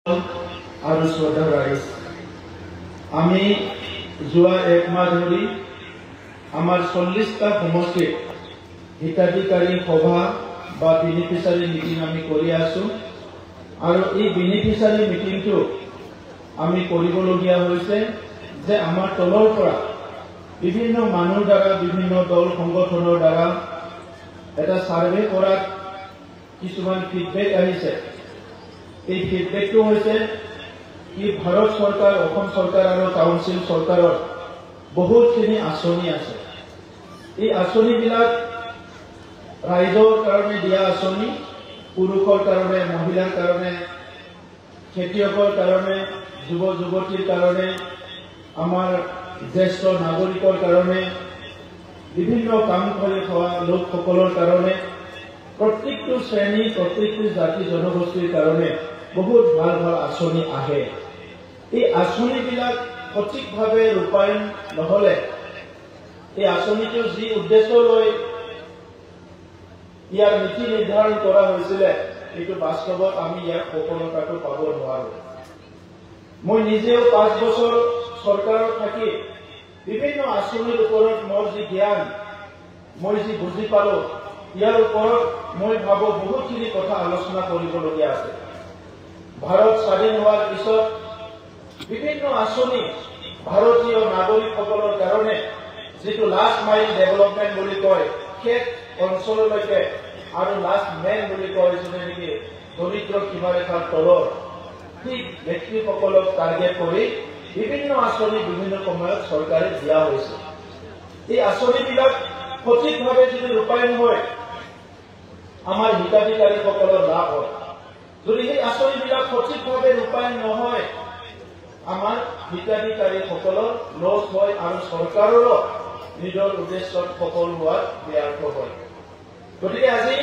আৰু শ্ৰদ্ধা ৰাইজ আমি যোৱা এক মাহ ধৰি আমাৰ 40টা সমষ্টিত হিতাধিকাৰী সভা বা বেনিফিচিয়াৰী মিটিং আমি কৰি আছো আৰু এই বেনিফিচিয়াৰী মিটিংটো আমি কৰিবলগীয়া হৈছে যে আমাৰ তলৰ পৰা বিভিন্ন মানুহৰ দ্বাৰা বিভিন্ন দল সংগঠনৰ দ্বাৰা এটা সাৰ্ভে কৰাত কিছুমান ফিডবেক আহিছে। এই ফিডবেকটো হৈছে কি ভাৰত চৰকাৰ, অসম চৰকাৰ আৰু কাউন্সিল চৰকাৰৰ বহুতখিনি আঁচনি আছে। এই আঁচনিবিলাক ৰাইজৰ কাৰণে দিয়া আঁচনি, পুৰুষৰ কাৰণে, মহিলাৰ কাৰণে, খেতিয়কৰ কাৰণে, যুৱ যুৱতীৰ কাৰণে, আমাৰ জ্যেষ্ঠ নাগৰিকৰ কাৰণে, বিভিন্ন কাম কৰি খোৱা লোকসকলৰ কাৰণে, প্ৰত্যেকটো শ্ৰেণী, প্ৰত্যেকটো জাতি জনগোষ্ঠীৰ কাৰণে বহুত ভাল ভাল আঁচনি আহে। এই আঁচনিবিলাক সঠিকভাৱে ৰূপায়ণ নহলে, এই আঁচনিটো যি উদ্দেশ্য লৈ ইয়াৰ নীতি নিৰ্ধাৰণ কৰা হৈছিলে এইটো বাস্তৱত আমি ইয়াৰ সফলতাটো পাব নোৱাৰো। মই নিজেও 5 বছৰ চৰকাৰত থাকি বিভিন্ন আঁচনিৰ ওপৰত মোৰ যি জ্ঞান, মই যি বুজি পালো, ইয়াৰ ওপৰত মই ভাবো বহুতখিনি কথা আলোচনা কৰিবলগীয়া আছে। ভাৰত স্বাধীন হোৱাৰ পিছত বিভিন্ন আঁচনি ভাৰতীয় নাগৰিকসকলৰ কাৰণে যিটো লাষ্ট মাইল ডেভেলপমেণ্ট বুলি কয়, শেষ অঞ্চললৈকে, আৰু লাষ্ট মেন বুলি কয় যোনে নেকি দৰিদ্ৰ সীমাৰেখাৰ তলৰ ঠিক ব্যক্তিসকলক টাৰ্গেট কৰি বিভিন্ন আঁচনি বিভিন্ন সময়ত চৰকাৰে দিয়া হৈছে। এই আঁচনিবিলাক সঠিকভাৱে যদি ৰূপায়ণ হয় আমাৰ হিতাধিকাৰীসকলৰ লাভ হয়। যদি সেই আঁচনিবিলাক সঠিকভাৱে ৰূপায়ণ নহয় আমাৰ হিতাধিকাৰীসকলৰ লছ হয় আৰু চৰকাৰৰো নিজৰ উদ্দেশ্যত সফল হোৱাত ব্যৰ্থ হয়। গতিকে আজি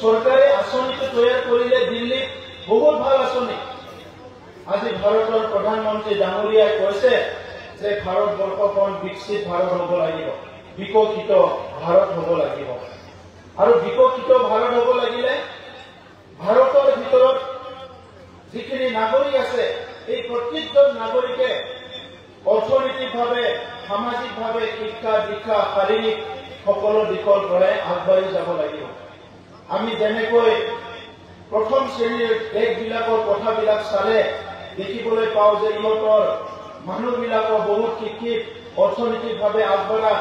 চৰকাৰে আঁচনিটো তৈয়াৰ কৰিলে দিল্লীত বহুত ভাল আঁচনি। আজি ভাৰতৰ প্ৰধানমন্ত্ৰী ডাঙৰীয়াই কৈছে যে ভাৰতবৰ্ষখন বিকশিত ভাৰত হব লাগিব, বিকশিত ভাৰত হব লাগিব। আৰু বিকশিত ভাৰত হব লাগিলে ভাৰতৰ ভিতৰত যিখিনি নাগৰিক আছে এই প্ৰত্যেকজন নাগৰিকে অৰ্থনৈতিকভাৱে, সামাজিকভাৱে, শিক্ষা দীক্ষা, শাৰীৰিক সকলো দিশৰ পৰাই আগবাঢ়ি যাব লাগিব। আমি যেনেকৈ প্ৰথম শ্ৰেণীৰ দেশবিলাকৰ কথাবিলাক চালে দেখিবলৈ পাওঁ যে ইহঁতৰ মানুহবিলাকৰ বহুত শিক্ষিত, অৰ্থনৈতিকভাৱে আগবঢ়া,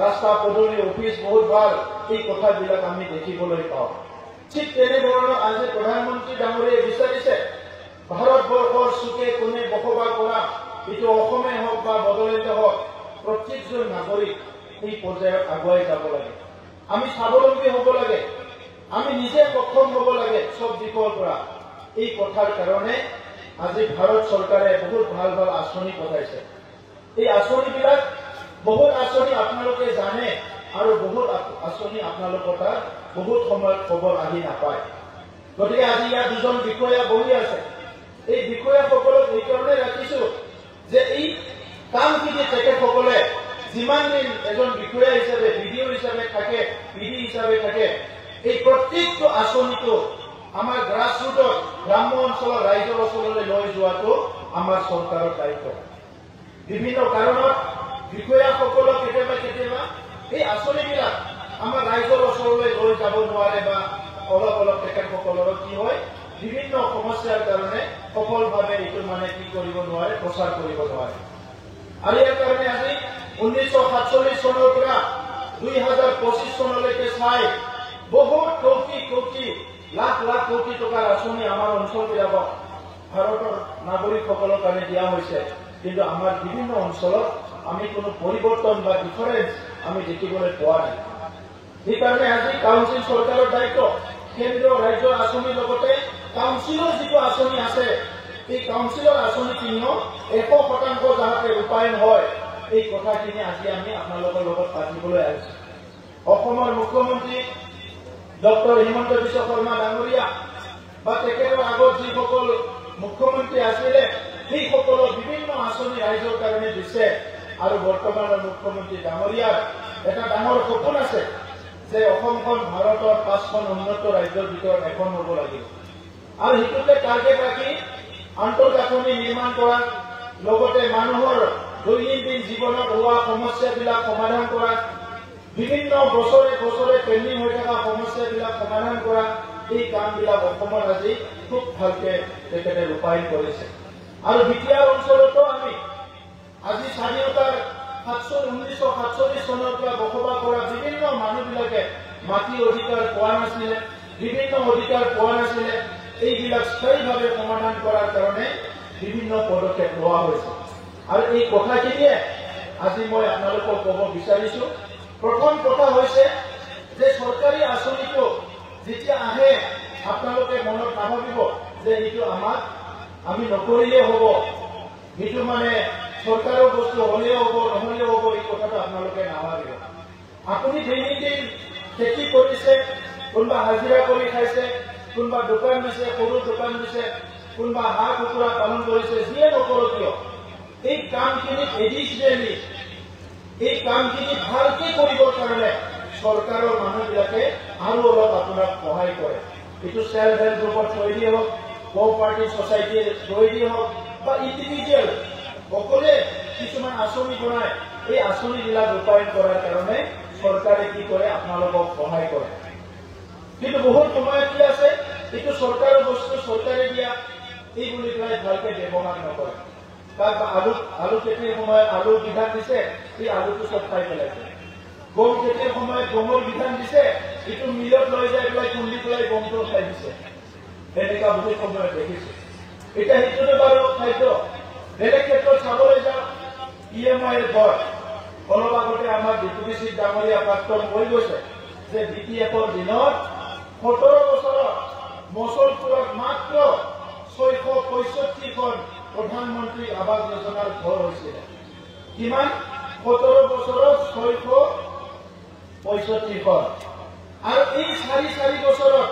ৰাস্তা পদূলি, অফিচ বহুত ভাল, এই কথাবিলাক আমি দেখিবলৈ পাওঁ। ঠিক তেনেধৰণৰ আজি প্ৰধানমন্ত্ৰী ডাঙৰীয়াই বিচাৰিছে ভাৰতবৰ্ষৰ চুকে কোণে বসবাস কৰা, এইটো অসমে হওক বা বড়োলেণ্ডে হওক, প্ৰত্যেকজন নাগৰিক এই পৰ্যায়ত আগুৱাই যাব লাগে। আমি স্বাৱলম্বী হ'ব লাগে, আমি নিজে সক্ষম হ'ব লাগে চব দিশৰ পৰা। এই কথাৰ কাৰণে আজি ভাৰত চৰকাৰে বহুত ভাল ভাল আঁচনি পঠাইছে। এই আঁচনিবিলাক বহুত আঁচনি আপোনালোকে জানে আৰু বহুত আঁচনি আপোনালোকৰ তাত বহুত সময়ত খবৰ আহি নাপায়। গতিকে আজি ইয়াত দুজন বিষয়া বহি আছে। এই বিষয়াসকলক এইকাৰণে ৰাখিছো যে এই কামখিনি তেখেতসকলে যিমান দিন এজন বিষয়া হিচাপে, বিডিঅ হিচাপে থাকে, পিডি হিচাপে থাকে, এই প্ৰত্যেকটো আঁচনিটো আমাৰ গ্ৰাছৰুটত, গ্ৰাম্য অঞ্চলৰ ৰাইজৰ ওচৰলৈ লৈ যোৱাটো আমাৰ চৰকাৰৰ দায়িত্ব। বিভিন্ন কাৰণত বিষয়াসকলক কেতিয়াবা কেতিয়াবা এই আঁচনিবিলাক আমাৰ ৰাইজৰ ওচৰলৈ লৈ যাব নোৱাৰে বা অলপ অলপ তেখেতসকলৰ কি হয় বিভিন্ন সমস্যাৰ কাৰণে সফলভাৱে এইটো কি কৰিব নোৱাৰে, প্ৰচাৰ কৰিব নোৱাৰে। আৰু ইয়াৰ কাৰণে আজি 1947 চনৰ পৰা 2025 চনলৈকে চাই বহুত কোটি লাখ লাখ কোটি টকাৰ আঁচনি আমাৰ অঞ্চলবিলাকত ভাৰতৰ নাগৰিকসকলৰ কাৰণে দিয়া হৈছে। কিন্তু আমাৰ বিভিন্ন অঞ্চলত আমি কোনো পৰিৱৰ্তন বা ডিফাৰেন্স আমি দেখিবলৈ পোৱা নাই। সেইকাৰণে আজি কাউন্সিল চৰকাৰৰ দায়িত্ব কেন্দ্ৰীয় ৰাজ্যৰ আঁচনিৰ লগতে কাউন্সিলৰ যিটো আঁচনি আছে এই কাউন্সিলৰ আঁচনিখিনিও 100% যাতে ৰূপায়ণ হয় এই কথাখিনি আজি আমি আপোনালোকৰ লগত পাতিবলৈ আহিছো। অসমৰ মুখ্যমন্ত্ৰী ডক্টৰ হিমন্ত বিশ্ব শৰ্মা ডাঙৰীয়া বা তেখেতৰ আগত যিসকল মুখ্যমন্ত্ৰী আছিলে সেইসকলৰ বিভিন্ন আঁচনি ৰাইজৰ কাৰণে দিছে। আৰু বৰ্তমানৰ মুখ্যমন্ত্ৰী ডাঙৰীয়াৰ এটা ডাঙৰ সপোন আছে যে অসমখন ভাৰতৰ 5খন উন্নত ৰাজ্যৰ ভিতৰত এখন হ'ব লাগিব। আৰু সেইটোকে টাৰ্গেট ৰাখি আন্তঃগাঁথনি নিৰ্মাণ কৰা, লগতে মানুহৰ দৈনন্দিন জীৱনত হোৱা সমস্যাবিলাক সমাধান কৰা, বিভিন্ন বছৰে বছৰে পেণ্ডিং হৈ থকা সমস্যাবিলাক সমাধান কৰা, এই কামবিলাক অসমত আজি খুব ভালকে তেখেতে ৰূপায়ণ কৰিছে। আৰু বিটিআৰ অঞ্চলতো আমি আজি স্বাধীনতাৰ 1947 চনৰ পৰা বসবাস কৰা বিভিন্ন মানুহবিলাকে মাটি অধিকাৰ পোৱা নাছিলে, বিভিন্ন অধিকাৰ পোৱা নাছিলে, এইবিলাক স্থায়ীভাৱে সমাধান কৰাৰ কাৰণে বিভিন্ন পদক্ষেপ লোৱা হৈছে। আৰু এই কথাখিনিয়ে আজি মই আপোনালোকক ক'ব বিচাৰিছো। প্ৰথম কথা হৈছে যে চৰকাৰী আঁচনিটো যেতিয়া আহে আপোনালোকে মনত নাভাবিব যে এইটো আমি নকৰিলে হ'ব, সেইটো মানে চৰকাৰৰ বস্তু হ'লেও হ'ব নহ'লেও হ'ব, এই কথাটো আপোনালোকে নাভাবিব। আপুনি দৈনন্দিন খেতি কৰিছে, কোনোবা হাজিৰা কৰি খাইছে, কোনোবা দোকান দিছে, সৰু দোকান দিছে, কোনোবা হাঁহ কুকুৰা পালন কৰিছে, যিয়ে নকৰক কিয় এই কামখিনিত এডিচনেলি এই কামখিনি ভালকে কৰিবৰ কাৰণে চৰকাৰৰ মানুহবিলাকে আৰু অলপ আপোনাক সহায় কৰে। এইটো সেল্ফ হেল্প গ্ৰুপৰ থ্ৰুৱেদি হওক, কোঅপাৰেটিভ ছচাইটিৰ থ্ৰুৱেদি হওক বা ইণ্ডিভিজুৱেল সকলে কিছুমান আঁচনি বনায়, এই আঁচনিবিলাক ৰূপায়ণ কৰাৰ কাৰণে চৰকাৰে কি কৰে আপোনালোকক সহায় কৰে। কিন্তু বহুত সময়ত কি আছে, এইটো চৰকাৰৰ বস্তু চৰকাৰে দিয়া এই বুলি পেলাই ভালকে ব্যৱহাৰ নকৰে। তাত আলু খেতিৰ সময়ত আলু বিধান দিছে, এই আলুটো চব খাই পেলাইছে। গম খেতিৰ সময়ত গমৰ বিধান দিছে, এইটো মিলত লৈ যাই পেলাই খুন্দি পেলাই গমটো খাই দিছে। এনেকুৱা বহুত সময়ত দেখিছে। এতিয়া সেইটোতো বাৰু খাদ্য। বেলেগ ক্ষেত্ৰত চাবলৈ যাওঁ, PMIৰ ঘৰ অলপ আগতে আমাৰ ডিপুটি চিফ ডাঙৰীয়া প্ৰাক্তন কৈ গৈছে যে BPFৰ দিনত 17 বছৰত মচলপুৰত মাত্ৰ 665খন প্ৰধানমন্ত্ৰী আৱাস যোজনাৰ ঘৰ হৈছিল। কিমান? 17 বছৰত 665খন। আৰু এই 4 বছৰত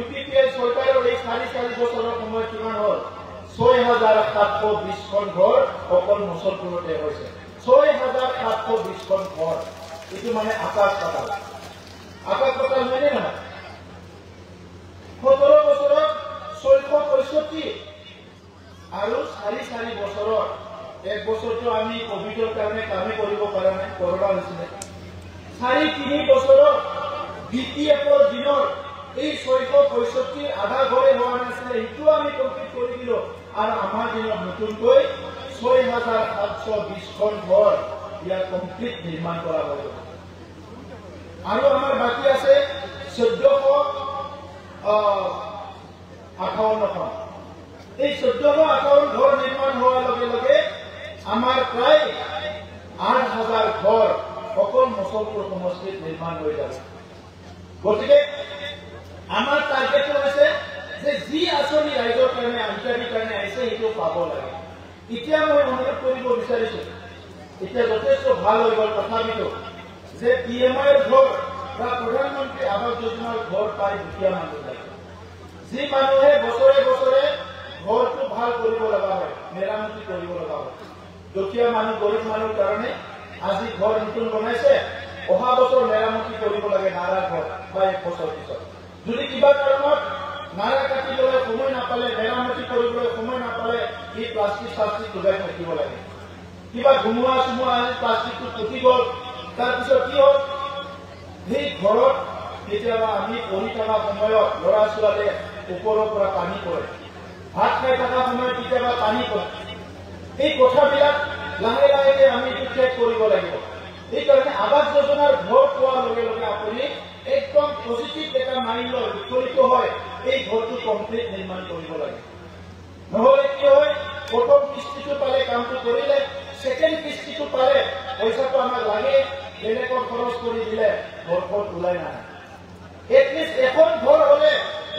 UPPL চৰকাৰৰ এই 4 বছৰৰ সময়ত কিমান হ'ল? 6720খন ঘৰ অকল মচলপুৰতে হৈছে। 6720খন ঘৰ। এইটো মানে আকাশ পাতাল। আকাশ পাতাল হয়নে নহয়? 17 বছৰত 665 আৰু 4 বছৰত, এক বছৰটো আমি কোভিডৰ কাৰণে কামেই কৰিব পৰা নাই, কৰোনা হৈছিলে। 4-3 বছৰত BPFৰ দিনৰ এই 665 আধা ঘৰে হোৱা নাছিলে, সেইটো আমি কমপ্লিট কৰি দিলো। আৰু আমাৰ দিনত নতুনকৈ 6720খন ঘৰ ইয়াত কমপ্লিট নিৰ্মাণ কৰা হৈ গ'ল। আৰু আমাৰ বাকী আছে 1458খন। এই 1458 ঘৰ নিৰ্মাণ হোৱাৰ লগে লগে আমাৰ প্ৰায় 8000 ঘৰ অকল মচলপুৰ সমষ্টিত নিৰ্মাণ হৈ যাব। গতিকে আমাৰ টাৰ্গেটটো হৈছে যে যি আঁচনি ৰাইজৰ কাৰণে আঞ্চলিক কাৰণে আহিছে সেইটো পাব লাগে। এতিয়া মই অনুৰোধ কৰিব বিচাৰিছো, এতিয়া যথেষ্ট ভাল হৈ গ'ল তথাপিতো যে PMIৰ ঘৰ বা প্ৰধানমন্ত্ৰী আৱাস যোজনাৰ ঘৰ পাই দুখীয়া মানুহ লাগে। যি মানুহে বছৰে বছৰে ঘৰটো ভাল কৰিব লগা হয়, মেৰামতি কৰিব লগা হয়। দুখীয়া মানুহ গৰীব মানুহৰ কাৰণে আজি ঘৰ নতুন বনাইছে, অহা বছৰ মেৰামতি কৰিব লাগে নাৰা ঘৰ বা 1 বছৰ পিছত। যদি কিবা কাৰণত নাৰা কাটিবলৈ সময় নাপালে, মেৰামতি কৰিবলৈ সময় নাপালে, এই প্লাষ্টিক লগাই থাকিব লাগে। কিবা ধুমুহা চুমুহা আহি প্লাষ্টিকটো ফুটি গ'ল, তাৰপিছত কি হ'ল, সেই ঘৰত কেতিয়াবা আমি পঢ়ি থকা সময়ত ল'ৰা ছোৱালীয়ে ওপৰৰ পৰা পানী পৰে, ভাত খাই থকা সময়ত কেতিয়াবা পানী পৰে। এই কথাবিলাক লাহে লাহে আমি চেক কৰিব লাগিব। এইকাৰণে আৱাস যোজনাৰ ঘৰ পোৱাৰ লগে লগে আপুনি একদম পজিটিভ এটা মাইণ্ডৰ বিপৰীত হয় এই ঘৰটো কমপ্লিট নিৰ্মাণ কৰিব লাগে। নহ'লে কি হয়, প্ৰথম কিস্তিটো পালে কামটো কৰিলে, ছেকেণ্ড কিস্তিটো পালে পইচাটো আমাক লাগে, বেলেগত খৰচ কৰি দিলে ঘৰখন ওলাই নাহে। এটলিষ্ট এখন ঘৰ হ'লে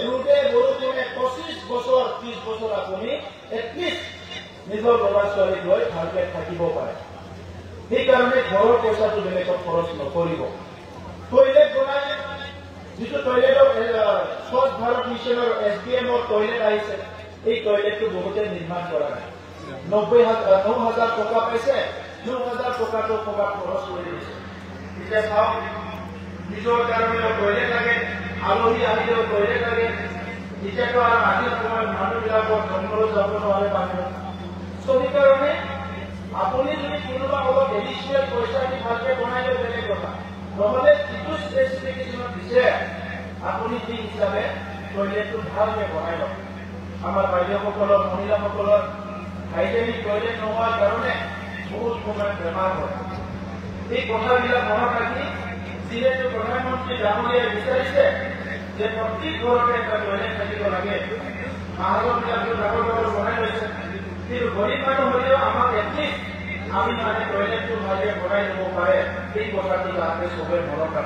ৰোডে বৰষুণে 25 বছৰ 30 বছৰ আপুনি এটলিষ্ট নিজৰ ল'ৰা ছোৱালীক লৈ ভালকে থাকিব পাৰে। সেইকাৰণে ঘৰৰ পইচাটো বেলেগত খৰচ নকৰিব। টয়লেট বনাই, যিটো টয়লেটৰ স্বচ্ছ ভাৰত মিছনৰ SBMৰ টয়লেট আহিছে, এই টয়লেটটো বহুতে নিৰ্মাণ কৰা নাই। 9,000 টকা পাইছে, 9,000 টকাটো ক'ৰবাত খৰচ কৰি দিছে। এতিয়া চাওক, নিজৰ কাৰণেও টয়লেট লাগে, আলহী আহিলেও টয়লেট লাগে, এতিয়াতো আৰু আজিৰ সময়ত মানুহবিলাকৰ জংঘলত যাব নোৱাৰে বাহিৰত। সেইকাৰণে আপুনি যদি কোনোবা অলপ এডিচনেল পইচা দি ভালকে বনাই লয় বেলেগ কথা, নহলে যিটো স্পেচিফিকেশ্যনত দিছে আপুনি ঠিক হিচাপে টয়লেটটো ভালকে বনাই লওক। আমাৰ বাইদেউসকলৰ মহিলাসকলৰ হাইজেনিক টয়লেট নোহোৱাৰ কাৰণে বহুত সময়ত বেমাৰ হয়। এই কথাবিলাক মনত ৰাখি যিহেতু প্ৰধানমন্ত্ৰী ডাঙৰীয়াই বিচাৰিছে যে প্ৰতি ঘৰতে এটা টয়লেট থাকিব লাগে, মাহবিলাকো ডাঙৰ ডাঙৰ বনাই লৈছে, কিন্তু গৰীব মানুহ হলেও আমাক এটলিষ্ট আমি মানে টয়লেটটো ভালকে বনাই ল'ব পাৰে, এই কথাটো যাতে চবে মনত ৰাখে।